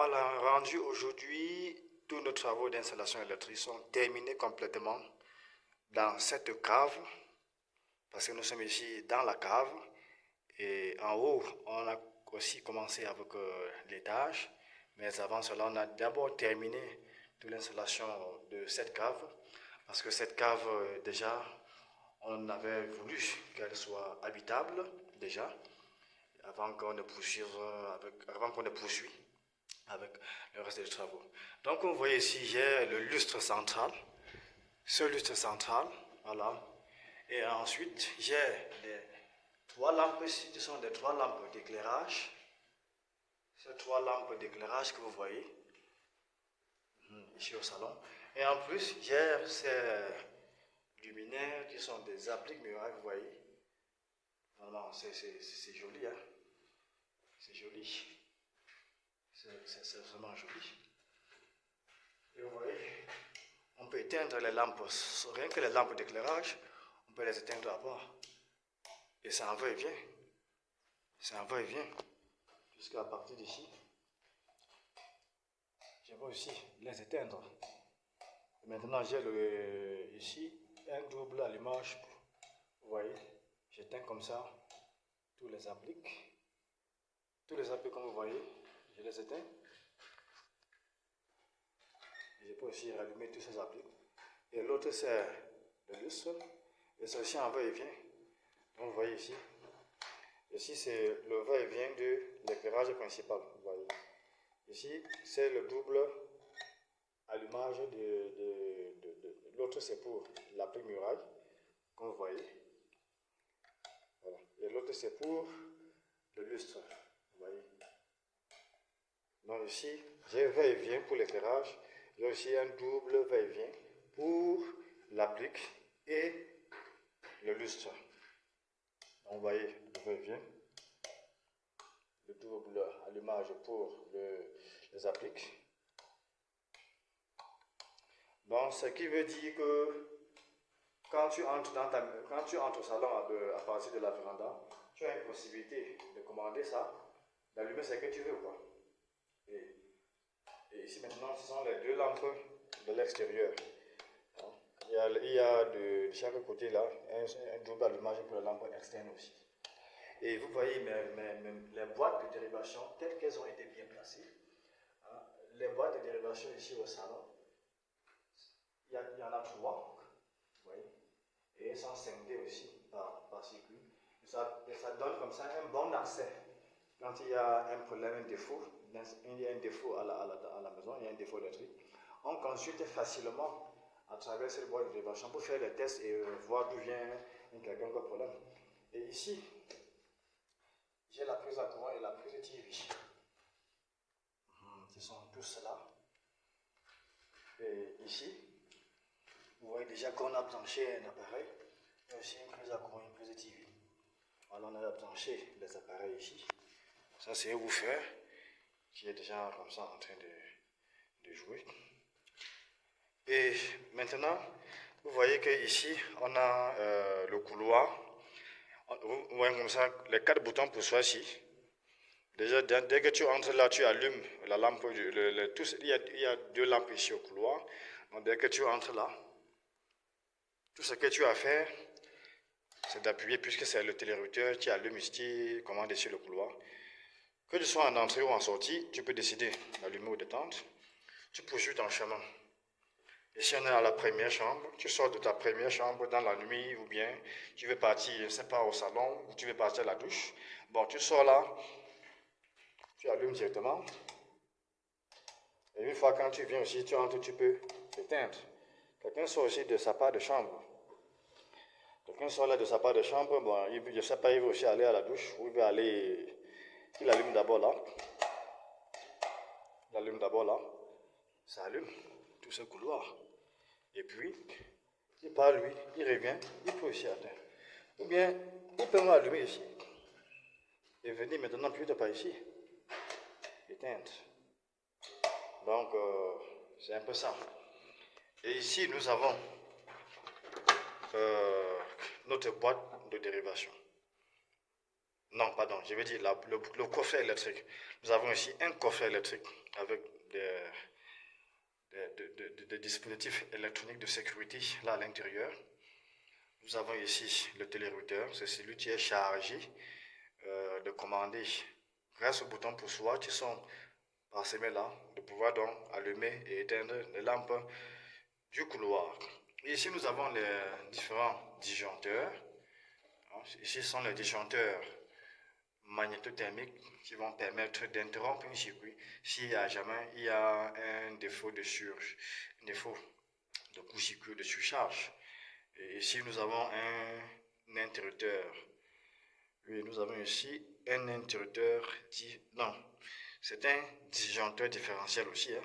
Voilà, rendu aujourd'hui, tous nos travaux d'installation électrique sont terminés complètement dans cette cave, parce que nous sommes ici dans la cave. Et en haut, on a aussi commencé avec l'étage, mais avant cela, on a d'abord terminé toute l'installation de cette cave, parce que cette cave, déjà, on avait voulu qu'elle soit habitable, déjà, avant qu'on ne poursuive avec le reste des travaux. Donc, vous voyez ici, j'ai le lustre central, ce lustre central, voilà. Et ensuite, j'ai les trois lampes ici, ce sont des trois lampes d'éclairage. Ces trois lampes d'éclairage que vous voyez ici au salon. Et en plus, j'ai ces luminaires qui sont des appliques murailles, vous voyez. Vraiment, c'est joli, hein. C'est joli. C'est vraiment joli. Et vous voyez, on peut éteindre les lampes, rien que les lampes d'éclairage, on peut les éteindre à bord. Et ça en va et vient. Ça en va et vient. Jusqu'à partir d'ici, je vais aussi les éteindre. Et maintenant, j'ai ici un double allumage. Vous voyez, j'éteins comme ça tous les appliques. Tous les appliques, comme vous voyez, je les éteins. Je peux aussi rallumer tous ces appliques. Et l'autre, c'est le lustre. Et ceci en va et vient. Donc, vous voyez ici. Ici, c'est le va-et-vient de l'éclairage principal. Vous voyez. Ici, c'est le double allumage de l'autre, c'est pour l'applique muraille, comme vous voyez. Voilà. Et l'autre, c'est pour le lustre. Vous voyez. Donc ici, j'ai va-et-vient pour l'éclairage. J'ai aussi un double va-et-vient pour l'applique et le lustre. Donc, vous voyez, le va-et-vient. Le double allumage pour les appliques. Donc, ce qui veut dire que quand tu entres au salon à partir de la véranda, tu as une possibilité de commander ça, d'allumer ce que tu veux, quoi. Et ici maintenant, ce sont les deux lampes de l'extérieur. Il y a de chaque côté là un double allumage pour la lampe externe aussi. Et vous voyez les boîtes de dérivation telles qu'elles ont été bien placées. Hein. Les boîtes de dérivation ici au salon, il y en a trois, vous voyez, et elles sont scindées aussi par circuit. Et ça donne comme ça un bon accès. Quand il y a un problème, un défaut, il y a un défaut à la maison, il y a un défaut électrique, on consulte facilement à travers cette boîte de dérivation pour faire les tests et voir d'où vient quelconque problème. Et ici, j'ai la prise à courant et la prise de TV. Ce sont tous là. Et ici, vous voyez déjà qu'on a branché un appareil. Il y a aussi une prise à courant et une prise de TV. Voilà, on a branché les appareils ici. Ça, c'est un woofer qui est déjà comme ça en train de jouer. Et maintenant, vous voyez qu'ici, on a le couloir. Vous voyez comme ça, les 4 boutons pour choisir. Déjà, dès que tu entres là, tu allumes la lampe. Il y a 2 lampes ici au couloir. Donc, dès que tu entres là, tout ce que tu as à faire, c'est d'appuyer, puisque c'est le télérouteur qui allume ici, commande sur le couloir. Que tu sois en entrée ou en sortie, tu peux décider d'allumer ou d'éteindre. Tu poursuis ton chemin. Ici, on est à la première chambre. Tu sors de ta première chambre dans la nuit ou bien tu veux partir, je ne sais pas, au salon ou tu veux partir à la douche. Bon, tu sors là, tu allumes directement. Et une fois quand tu viens aussi, tu entres, tu peux éteindre. Quelqu'un sort aussi de sa part de chambre. Quelqu'un sort là de sa part de chambre, bon, je ne sais pas, il veut aussi aller à la douche ou il veut aller. Il allume d'abord là. Il allume d'abord là. Ça allume tout ce couloir. Et puis, il part lui, il revient, il peut aussi atteindre. Ou bien, il peut m'allumer ici. Et venir maintenant plus de par ici. Éteindre. Donc, c'est un peu ça. Et ici, nous avons notre boîte de dérivation. Non, pardon, je veux dire le coffret électrique. Nous avons ici un coffret électrique avec des dispositifs électroniques de sécurité là à l'intérieur. Nous avons ici le télérouteur, c'est celui qui est chargé de commander grâce au bouton pour soi qui sont parsemés là, de pouvoir donc allumer et éteindre les lampes du couloir. Et ici nous avons les différents disjoncteurs. Ici sont les disjoncteurs magnétothermiques qui vont permettre d'interrompre un circuit s'il y a jamais il y a un défaut de un défaut de court-circuit, de surcharge. Et ici nous avons un interrupteur. Oui, nous avons ici un interrupteur non, c'est un disjoncteur différentiel aussi. Hein?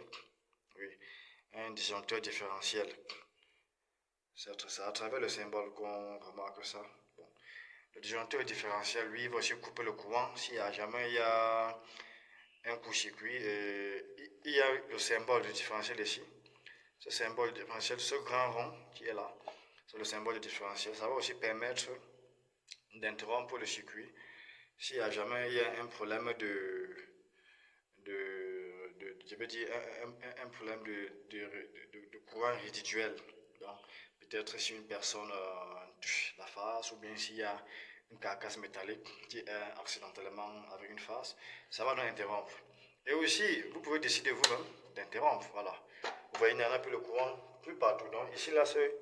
Oui, un disjoncteur différentiel. C'est à travers le symbole qu'on remarque ça. Bon. Le disjoncteur différentiel, lui, va aussi couper le courant s'il y a jamais il y a un court-circuit. Il y a le symbole du différentiel ici. Ce symbole différentiel, ce grand rond qui est là, c'est le symbole du différentiel. Ça va aussi permettre d'interrompre le circuit s'il y a jamais il y a un problème je veux dire, un problème de courant résiduel. Donc, peut-être si une personne touche la face ou bien s'il y a une carcasse métallique qui est accidentellement avec une face, ça va nous interrompre. Et aussi, vous pouvez décider vous-même d'interrompre. Voilà. Vous voyez, il n'y en a plus le courant, plus partout. Donc, ici, là, c'est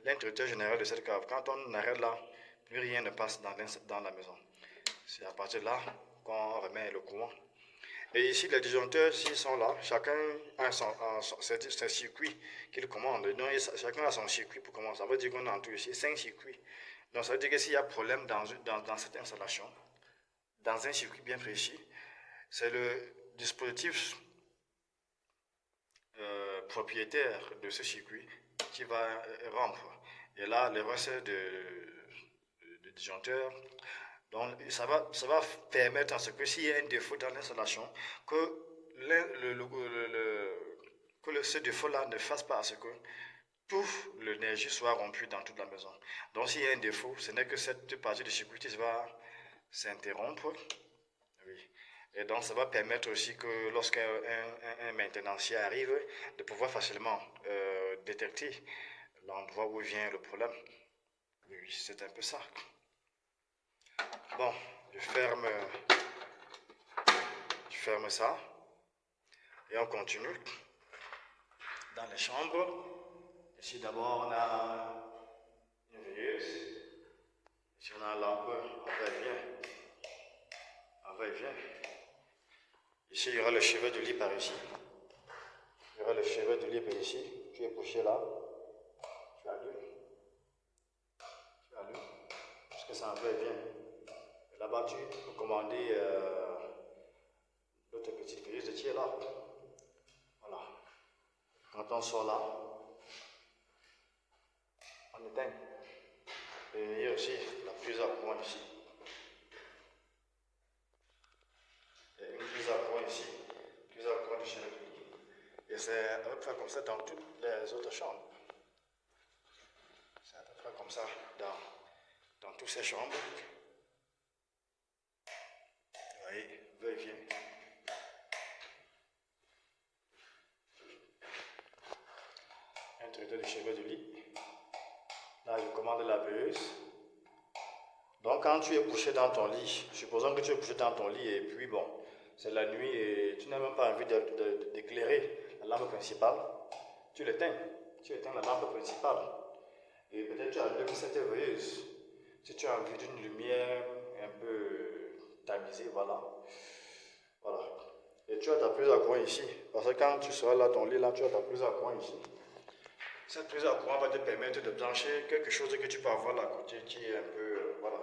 l'interrupteur général de cette cave. Quand on arrête là, plus rien ne passe dans la maison. C'est à partir de là qu'on remet le courant. Et ici, les disjoncteurs, s'ils sont là, chacun a son circuit qu'il commande. Donc, chacun a son circuit pour commencer. Ça veut dire qu'on a en tout ici 5 circuits. Donc, ça veut dire que s'il y a problème dans cette installation, dans un circuit bien précis, c'est le dispositif propriétaire de ce circuit qui va rompre. Et là, le reste de disjoncteurs, donc ça va permettre à ce que s'il y a un défaut dans l'installation, que ce défaut-là ne fasse pas à ce que toute l'énergie soit rompue dans toute la maison. Donc s'il y a un défaut, ce n'est que cette partie de circuit qui va s'interrompre. Oui. Et donc ça va permettre aussi que lorsqu'un maintenancier arrive, de pouvoir facilement détecter l'endroit où vient le problème. Oui, c'est un peu ça. Bon, je ferme ça et on continue dans les chambres. Ici d'abord on a une veilleuse. Ici on a la lampe en va-et-vient. Ici il y aura le chevet du lit par ici. Il y aura le chevet du lit par ici. Tu es couché là. Tu allumes. Parce que ça en va-et-vient. Là-bas tu peux commander l'autre petite veilleuse qui est là. Voilà. Quand on sort là, on éteint. Et il y a aussi la prise à courant ici. Il y a une prise à courant ici, prise à courant du chevet du lit. Et c'est à peu près comme ça dans toutes les autres chambres. C'est à peu près comme ça dans toutes ces chambres. Vous voyez, va-et-vient. Interrupteur du chevet du lit. Là, je commande la veilleuse. Donc, quand tu es couché dans ton lit, supposons que tu es couché dans ton lit et puis bon, c'est la nuit et tu n'as même pas envie d'éclairer la lampe principale, tu l'éteins. Tu éteins la lampe principale. Et peut-être tu allumes cette veilleuse. Si tu as envie d'une lumière un peu tamisée, voilà. Voilà. Et tu as ta prise à courant ici. Parce que quand tu seras là, ton lit, là, tu as ta prise à courant ici. Cette prise à courant va te permettre de brancher quelque chose que tu peux avoir là à côté qui est un peu, voilà,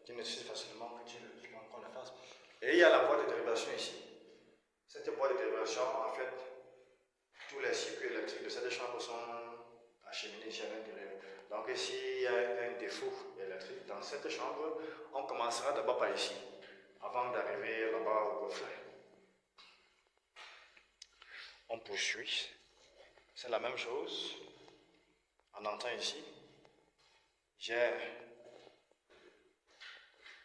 qui nécessite facilement qu'on le fasse. Et il y a la boîte de dérivation ici. Cette boîte de dérivation, en fait, tous les circuits électriques de cette chambre sont acheminés ici à l'intérieur. Donc s'il y a un défaut électrique dans cette chambre, on commencera d'abord par ici, avant d'arriver là-bas au coffret. On poursuit. C'est la même chose. En entrant ici, j'ai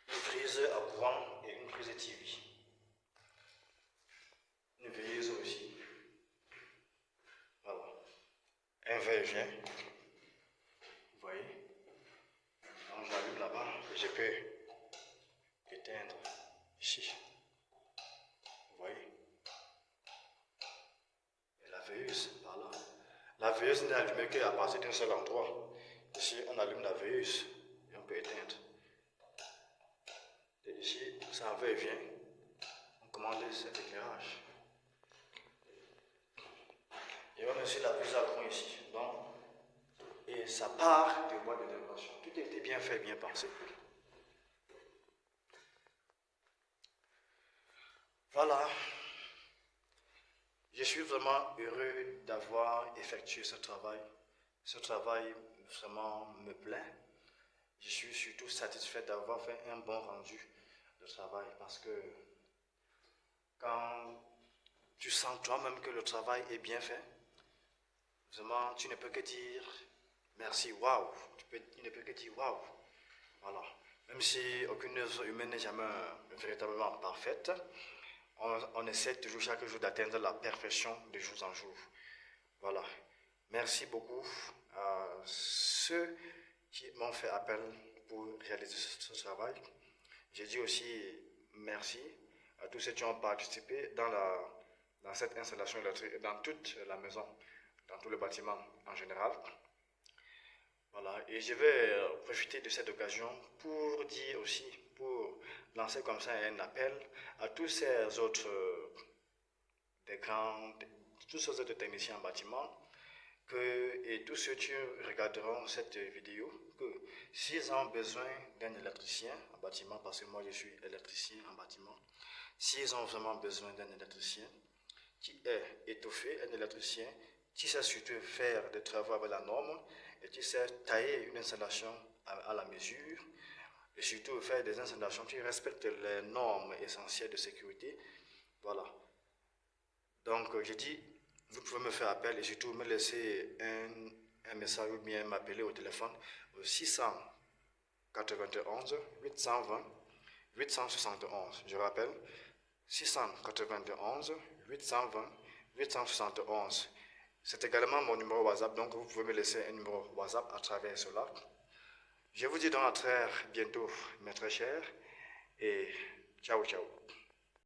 une prise à courant et une prise TV. Une veilleuse aussi. Voilà. Un va-et-vient. Vous voyez? Donc j'allume là-bas, je peux éteindre ici. Vous voyez? Et la veilleuse, par là. La veilleuse n'est allumée qu'à partir d'un seul endroit. Ici, on allume la veilleuse et on peut éteindre. Et ici, ça va et vient. On commande cet éclairage. Et on a aussi la prise à courant ici. Donc, et ça part des boîtes de décoration. Tout a été bien fait, bien pensé. Voilà. Je suis vraiment heureux d'avoir effectué ce travail. Ce travail vraiment me plaît. Je suis surtout satisfait d'avoir fait un bon rendu de travail parce que quand tu sens toi-même que le travail est bien fait, vraiment tu ne peux que dire merci, waouh. Tu ne peux que dire waouh. Voilà. Même si aucune œuvre humaine n'est jamais véritablement parfaite, on essaie toujours chaque jour d'atteindre la perfection de jour en jour. Voilà. Merci beaucoup à ceux qui m'ont fait appel pour réaliser ce travail. Je dis aussi merci à tous ceux qui ont participé dans cette installation électrique, dans toute la maison, dans tout le bâtiment en général. Voilà, et je vais profiter de cette occasion pour dire aussi, pour lancer comme ça un appel à tous ces autres tous ces autres techniciens en bâtiment, et tous ceux qui regarderont cette vidéo, que s'ils ont besoin d'un électricien en bâtiment, parce que moi je suis électricien en bâtiment, s'ils ont vraiment besoin d'un électricien qui est étoffé, un électricien qui sait surtout faire des travaux avec la norme et qui sait tailler une installation à la mesure et surtout faire des installations qui respectent les normes essentielles de sécurité. Voilà. Donc je dis, vous pouvez me faire appel et surtout me laisser un message ou bien m'appeler au téléphone au 691 820 871. Je rappelle, 691 820 871. C'est également mon numéro WhatsApp, donc vous pouvez me laisser un numéro WhatsApp à travers cela. Je vous dis donc à très bientôt, mes très chers, et ciao, ciao.